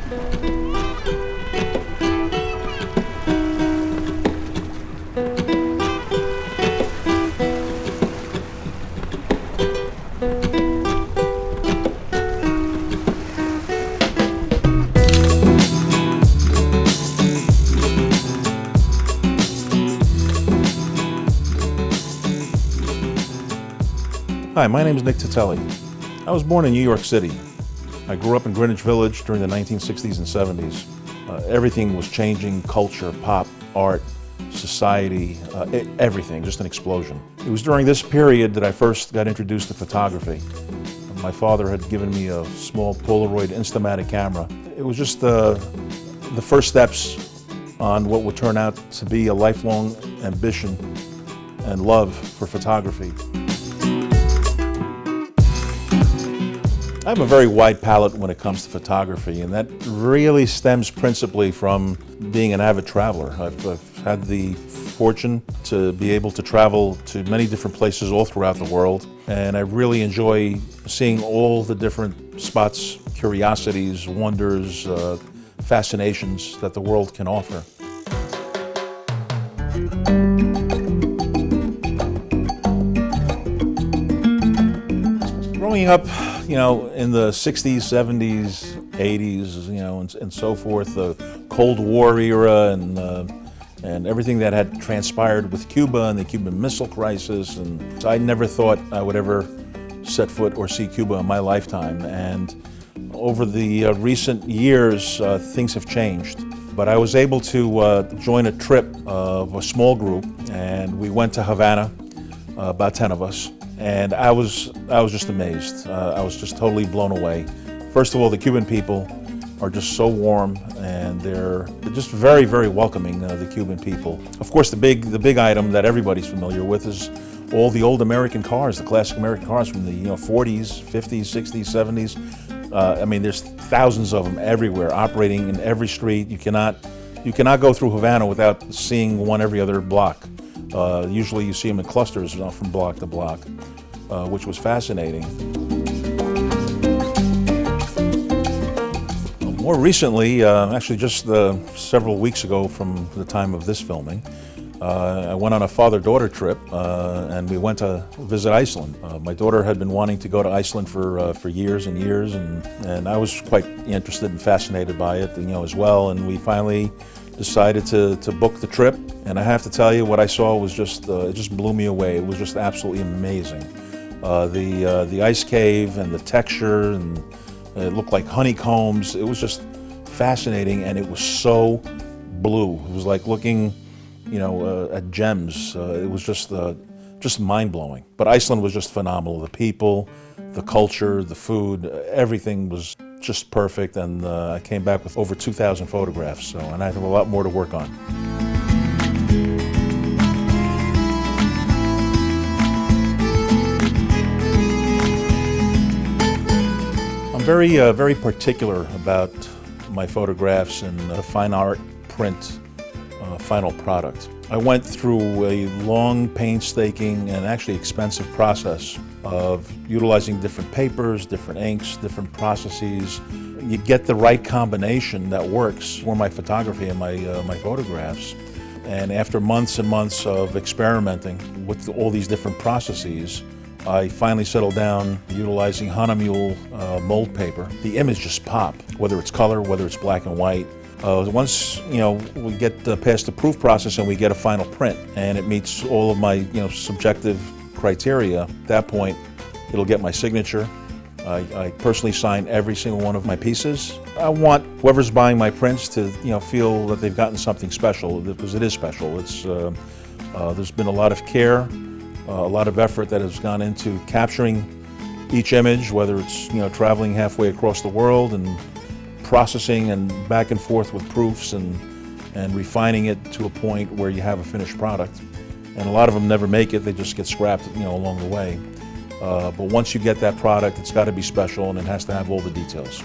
Hi, my name is Teetelli. I was born in New York City. I grew up in Greenwich Village during the 1960s and 70s. Everything was changing: culture, pop, art, society, everything, just an explosion. It was during this period that I first got introduced to photography. My father had given me a small Polaroid Instamatic camera. It was just the first steps on what would turn out to be a lifelong ambition and love for photography. I have a very wide palette when it comes to photography, and that really stems principally from being an avid traveler. I've had the fortune to be able to travel to many different places all throughout the world, and I really enjoy seeing all the different spots, curiosities, wonders, fascinations that the world can offer. Growing up, in the 60s, 70s, 80s, and so forth, the Cold War era and everything that had transpired with Cuba and the Cuban Missile Crisis, and I never thought I would ever set foot or see Cuba in my lifetime. And over the recent years, things have changed. But I was able to join a trip of a small group, and we went to Havana, about 10 of us. And I was just amazed. I was just totally blown away. First of all, the Cuban people are just so warm, and they're just very, very welcoming, the Cuban people. Of course, the big item that everybody's familiar with is all the old American cars, the classic American cars from the 40s, 50s, 60s, 70s. I mean, there's thousands of them everywhere, operating in every street. You cannot go through Havana without seeing one every other block. Usually you see them in clusters from block to block, which was fascinating. More recently, actually just several weeks ago from the time of this filming, I went on a father-daughter trip, and we went to visit Iceland. My daughter had been wanting to go to Iceland for years and years, and I was quite interested and fascinated by it, as well. And we finally decided to book the trip. And I have to tell you, what I saw was it just blew me away. It was just absolutely amazing. The ice cave and the texture, and it looked like honeycombs. It was just fascinating, and it was so blue. It was like looking, at gems. It was just mind-blowing. But Iceland was just phenomenal. The people, the culture, the food, everything was just perfect. And I came back with over 2,000 photographs. And I have a lot more to work on. I'm very particular about my photographs and the fine art print final product. I went through a long, painstaking, and actually expensive process of utilizing different papers, different inks, different processes. You get the right combination that works for my photography and my photographs. And after months and months of experimenting with all these different processes, I finally settled down utilizing Hahnemühle mold paper. The image just popped, whether it's color, whether it's black and white. Once we get past the proof process and we get a final print, and it meets all of my subjective criteria, at that point it'll get my signature. I personally sign every single one of my pieces. I want whoever's buying my prints to feel that they've gotten something special, because it is special. It's there's been a lot of care, a lot of effort that has gone into capturing each image, whether it's traveling halfway across the world and processing and back and forth with proofs and refining it to a point where you have a finished product. And a lot of them never make it; they just get scrapped, along the way. But once you get that product, it's got to be special, and it has to have all the details.